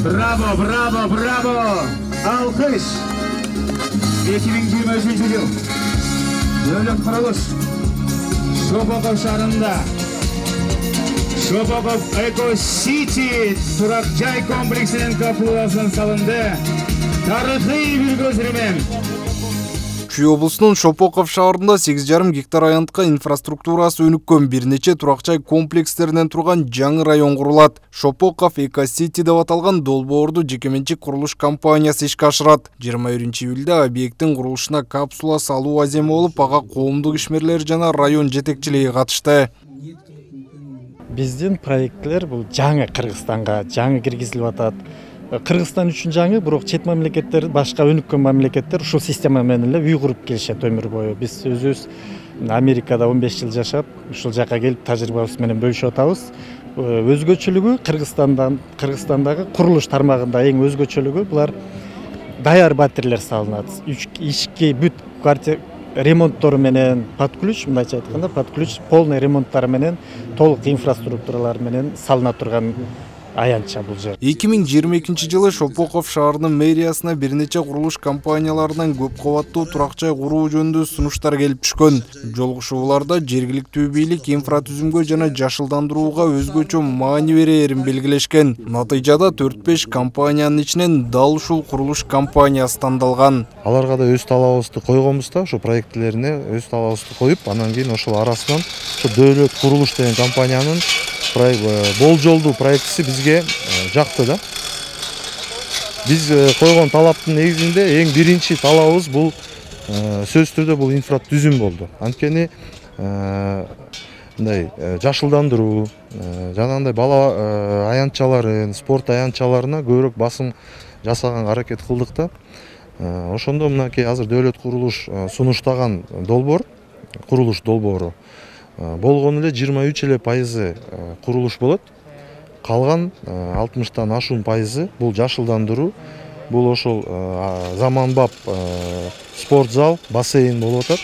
Bravo, bravo, bravo. Alkış. 2023 yıl. Devlet kuruluş. Şopokov şehrinde. Şopokov Eco City Turak Jay kompleksinin kapılasının salındı. Tarihi bir gözlemen. Чүй облусунун Шопоков шаарында 8,5 гектар аянтка инфраструктурасы өнүккөн бир нече турак-жай комплекстеринен турган жаңы район курулат. Шопоков Эко Сити деп аталган долбоорду жекеменчик курулуш компаниясы ишке ашырат. 21-июлда объекттин курулушуна капсула салуу аземи болуп, ага коомдук ишмерлер жана район жетекчилиги катышты. Биздин проектлер бул жаңы Кыргызстанга жаңы киргизилип атат. Кыргызстан үчүн жаңы, бирок чет мамлекеттер, башка өнүккөн мамлекеттер ушул система менен эле үй куруп келишет өмүр бою. Биз өзүбүз Америкада 15 жыл жашап, ушул жака келип тажрыйбабыз менен бөлүшүп атабыз. Өзгөчөлүгү Кыргызстандагы курулуш тармагында эң өзгөчөлүгү булар даяр батирелер салынат. Ички бүт квартира ремонттору менен под ключ, мындайча айтканда под ключ полный ремонттары менен, толук инфраструктуралар менен салына турган аянтча бул жер. 2022-жылы Шопоков шаарынын мэриясына бир нече курулуш компанияларынан көп кабаттуу турак-жай куруу жөнүндө сунуштар келип түшкөн. Жолугушууларда жергиликтүү бийлик инфратүзүмгө жана жашылдандырууга өзгөчө маани берерин белгилешкен. Натыйжада 4-5 компаниянын ичинен дал ушул курулуш компаниясы тандалган. Аларга да өз талабыбызды койгонбуз да, ошо проектлерине өз талабыбызды коюп, анан кийин ошол арасынан ошо Дөөлөт курулуш деген компаниянын болжолдуу проектisi бизге жакты да. Биз койгон талаптын негизинде эң биринчи талабыбыз бул сөзсүз түрдө бул инфратүзүм болду. Анткени мындай жашылдандыруу, жанагындай бала аянтчаларын, спорт аянтчаларына көбүрөөк басым жасаганга аракет кылдык да. Ошондо мынакей азыр Дөөлөт курулуш сунуштаган долбоор, курулуш долбоору болгону эле 23% курулуш болот. Калган 60-тан ашуун пайызы бул жашылдандыруу, бул ошол заманбап спорт зал, бассейн болуп атат.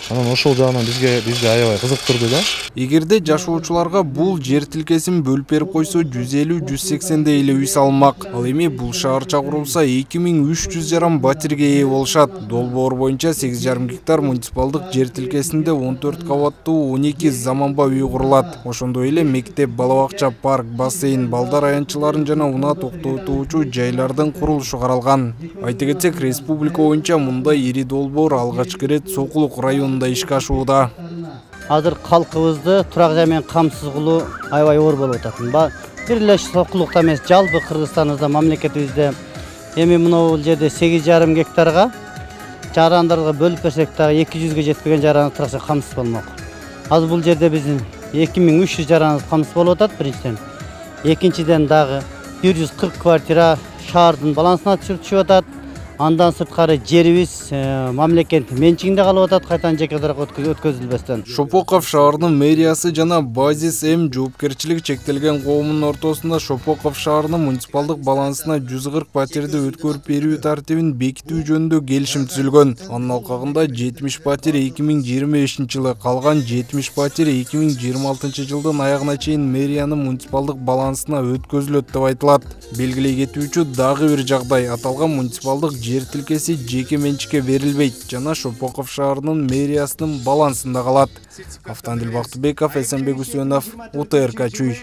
Анан ошол жагынан бизди аябай кызыктырды да. Эгерде жашоочуларга бул жер тилкесин бөлүп берип койсо 150-180 эле үй салынмак. Ал эми бул шаарча курулса 2300 жаран батирге ээ болушат. Долбоор боюнча 8,5 гектар муниципалдык жер тилкесинде 14 кабаттуу 12 заманбап үй курулат. Ошондой эле мектеп, бала бакча, парк, бассейн, балдар аянтчыларын жана унаа токтотуучу жайлардын курулушу каралган. Айта кетсек, республика боюнча мындай ири долбоор алгачкы ирет Сокулук районунда ишке ашууда. Азыр калкыбызды турак жай менен камсыз кылуу аябай оор болуп атат. Бир эле Сокулукта эмес, жалпы Кыргызстаныбызда, мамлекетибизде эми мына жерде 8,5 гектарга жарандырга бөлүп берсек дагы 200ге жетпеген жаран турак жай камсыз болмок. Азыр бул жерде биздин 2300 жараныбыз камсыз болуп атат биринчиден. Экинчиден дагы 140 квартира шаардын балансына түшүп атат. Андан сырткары жерибиз мамлекет менчигинде калып атат, кайтадан жеке тарапка өткөзүлбөстөн. Шопоков шаарынын мэриясы жана Базис М жоопкерчилиги чектелген коомунун ортосунда Шопоков шаарынын муниципалдык балансына 140 патерди өткөрүп берүү тартибин бекитүү жөнүндө келишим түзүлгөн. Анын алкагында 70 патер 2025-жылы, калган 70 патер 2026-жылдын аягына чейин мэриянын муниципалдык балансына өткөзүлөт деп айтылат. Белгилей кетүүчү дагы бир жагдай, аталган муниципалдык жер тилкеси жеке менчикке берилбейт жана Шопоков шаарынын мэриясынын балансында калат. Автандил Бактыбеков, Эсенбек Үсөнов, УТРК Чүй.